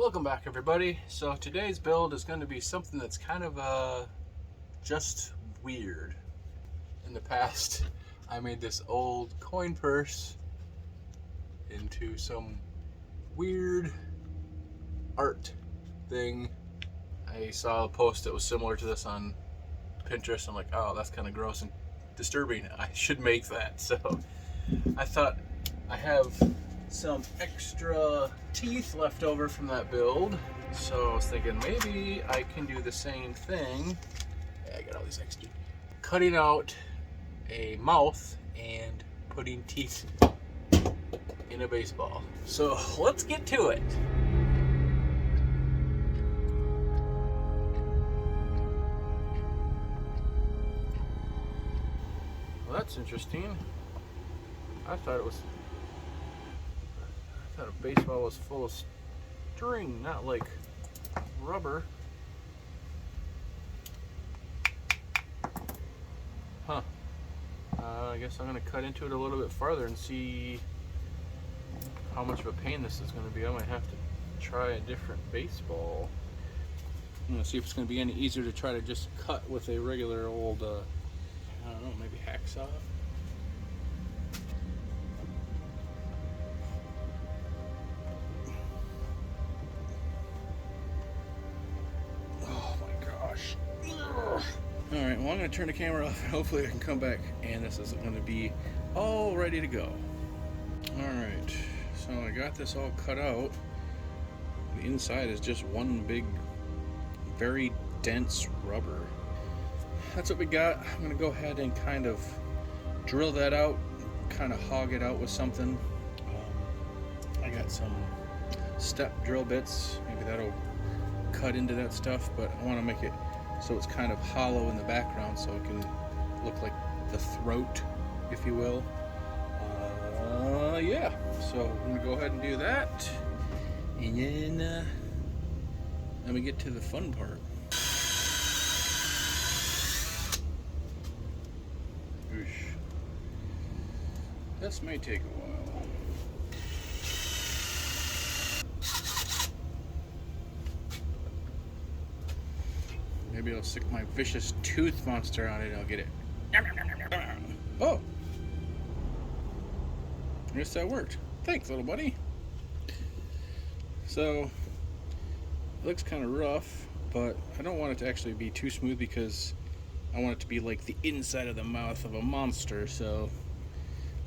Welcome back, everybody. So today's build is going to be something that's kind of just weird. In the past, I made this old coin purse into some weird art thing. I saw a post that was similar to this on Pinterest. I'm like, oh, that's kind of gross and disturbing. I should make that. So I thought I have some extra teeth left over from that build, so I was thinking maybe I can do the same thing. Yeah, I got all these extra. Cutting out a mouth and putting teeth in a baseball. So let's get to it. Well, that's interesting. I thought a baseball was full of string, not like rubber. Huh. I guess I'm gonna cut into it a little bit farther and see how much of a pain this is gonna be. I might have to try a different baseball. I'm gonna see if it's gonna be any easier to try to just cut with a regular old, I don't know, maybe hacksaw. Alright, well, I'm going to turn the camera off and hopefully I can come back and this is going to be all ready to go. Alright, so I got this all cut out. The inside is just one big, very dense rubber. That's what we got. I'm going to go ahead and kind of drill that out, kind of hog it out with something. I got some step drill bits. Maybe that'll cut into that stuff, but I want to make it so it's kind of hollow in the background so it can look like the throat, if you will. Yeah, so I'm gonna go ahead and do that, and then we get to the fun part. Oosh. This may take a while. Maybe I'll stick my vicious tooth monster on it and I'll get it. Oh! I guess that worked. Thanks, little buddy. So, it looks kind of rough, but I don't want it to actually be too smooth because I want it to be like the inside of the mouth of a monster. So,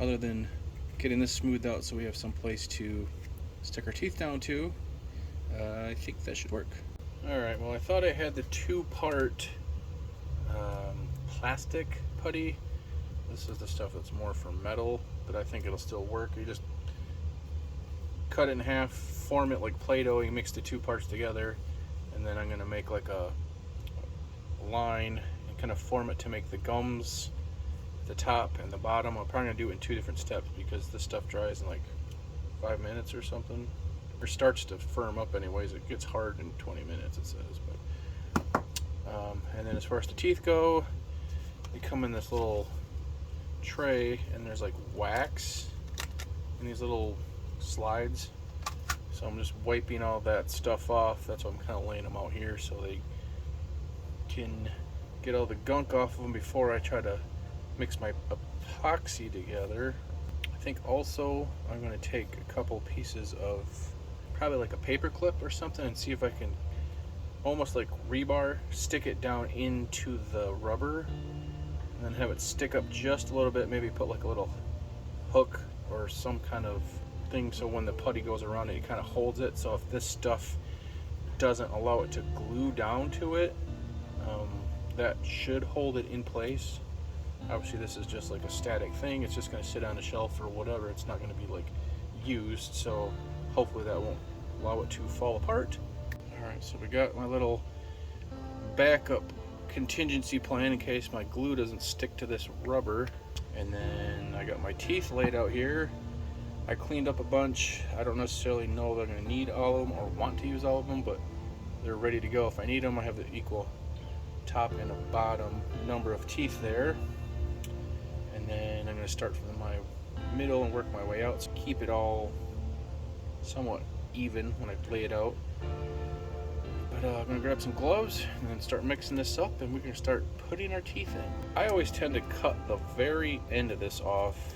other than getting this smoothed out so we have some place to stick our teeth down to, I think that should work. Alright, well, I thought I had the two-part plastic putty. This is the stuff that's more for metal, but I think it'll still work. You just cut it in half, form it like Play-Doh, you mix the two parts together, and then I'm going to make like a line and kind of form it to make the gums, the top and the bottom. I'm probably going to do it in two different steps because this stuff dries in like 5 minutes or something. Or starts to firm up anyways. It gets hard in 20 minutes, it says. But and then as far as the teeth go, they come in this little tray, and there's like wax in these little slides. So I'm just wiping all that stuff off. That's why I'm kind of laying them out here so they can get all the gunk off of them before I try to mix my epoxy together. I think also I'm going to take a couple pieces of probably like a paper clip or something and see if I can almost like rebar stick it down into the rubber and then have it stick up just a little bit, maybe put like a little hook or some kind of thing so when the putty goes around it kind of holds it. So if this stuff doesn't allow it to glue down to it, that should hold it in place. Obviously this is just like a static thing, it's just going to sit on the shelf or whatever, it's not going to be like used, so hopefully that won't allow it to fall apart. Alright, so we got my little backup contingency plan in case my glue doesn't stick to this rubber. And then I got my teeth laid out here. I cleaned up a bunch. I don't necessarily know that I'm going to need all of them or want to use all of them, but they're ready to go if I need them. I have the equal top and a bottom number of teeth there. And then I'm going to start from my middle and work my way out. So keep it all somewhat even when I lay it out. But I'm gonna grab some gloves and then start mixing this up, and we're gonna start putting our teeth in. I always tend to cut the very end of this off,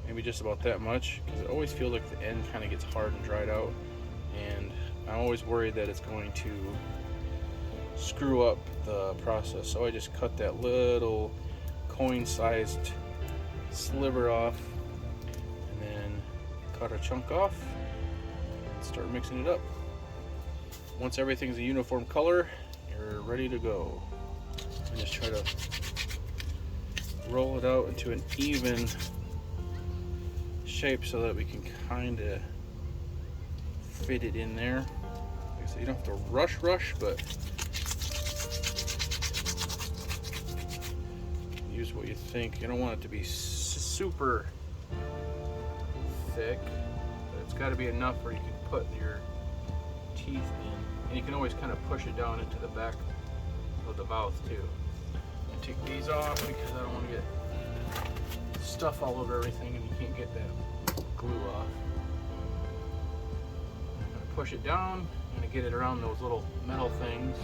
maybe just about that much, because I always feel like the end kind of gets hard and dried out, and I'm always worried that it's going to screw up the process. So I just cut that little coin-sized sliver off, and then cut a chunk off and start mixing it up. Once everything's a uniform color, you're ready to go. And just try to roll it out into an even shape so that we can kind of fit it in there. Like I said, you don't have to rush, but use what you think. You don't want it to be super thick, but it's got to be enough where you can put your teeth in, and you can always kind of push it down into the back of the mouth too. I take these off because I don't want to get stuff all over everything, and you can't get that glue off. I'm going to push it down and get it around those little metal things.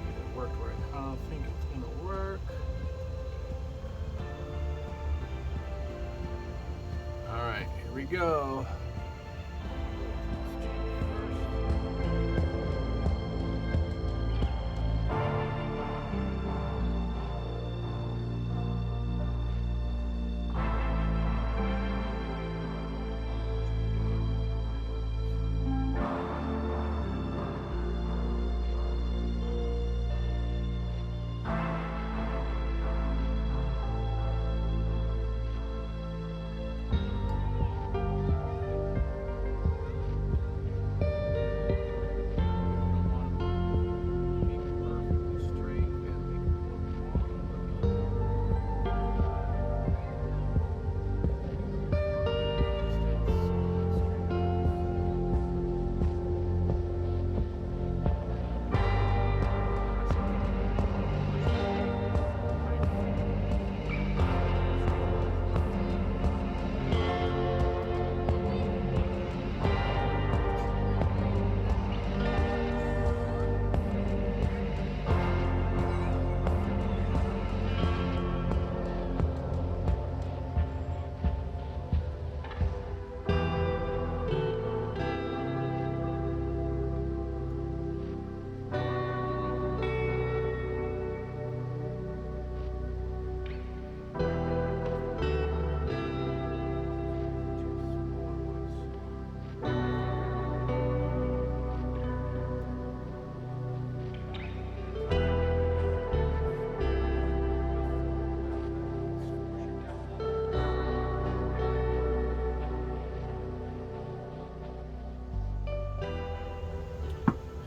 Get it worked where I kind of think it's going to work. Alright, here we go.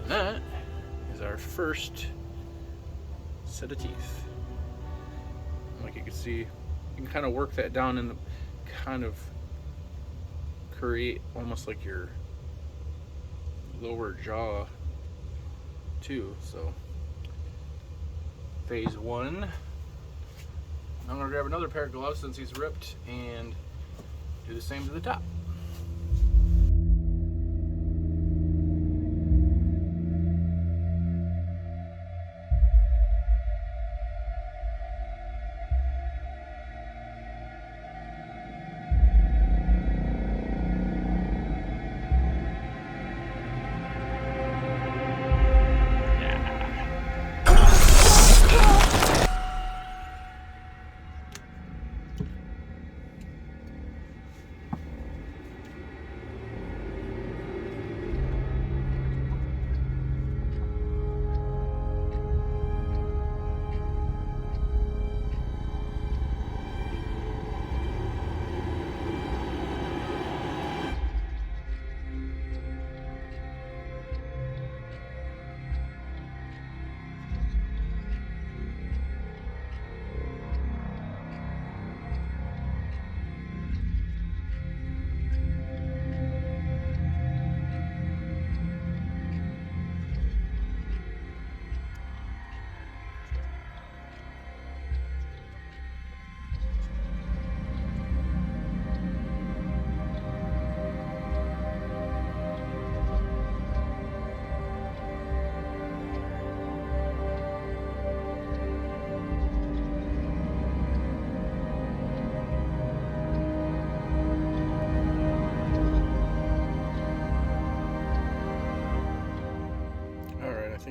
That is our first set of teeth. Like you can see, you can kind of work that down and kind of create almost like your lower jaw too. So phase one. I'm gonna grab another pair of gloves since he's ripped and do the same to the top.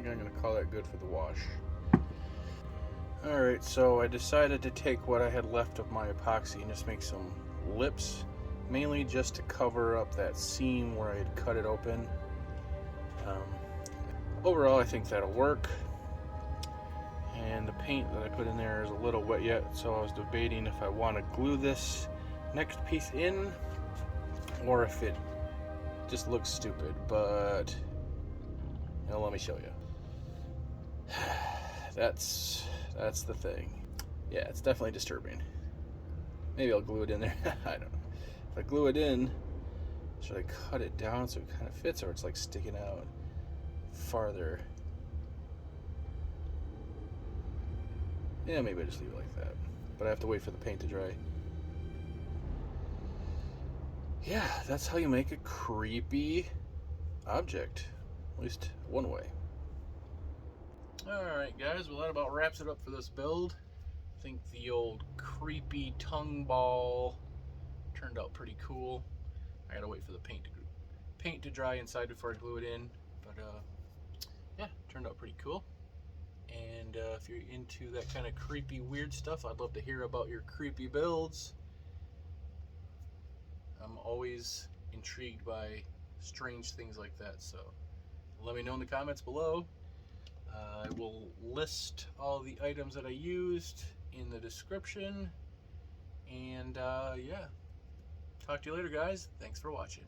think I'm going to call that good for the wash. Alright, so I decided to take what I had left of my epoxy and just make some lips, mainly just to cover up that seam where I had cut it open. Overall, I think that'll work. And the paint that I put in there is a little wet yet, so I was debating if I want to glue this next piece in or if it just looks stupid, but let me show you. That's the thing. Yeah, it's definitely disturbing. Maybe I'll glue it in there. I don't know. If I glue it in, should I cut it down so it kind of fits, or it's like sticking out farther? Yeah, maybe I just leave it like that. But I have to wait for the paint to dry. Yeah, that's how you make a creepy object. At least one way. Alright guys, well that about wraps it up for this build. I think the old creepy tongue ball turned out pretty cool. I gotta wait for the paint to dry inside before I glue it in. But yeah, turned out pretty cool. And if you're into that kind of creepy weird stuff, I'd love to hear about your creepy builds. I'm always intrigued by strange things like that, so let me know in the comments below. I will list all the items that I used in the description. And yeah, talk to you later guys. Thanks for watching.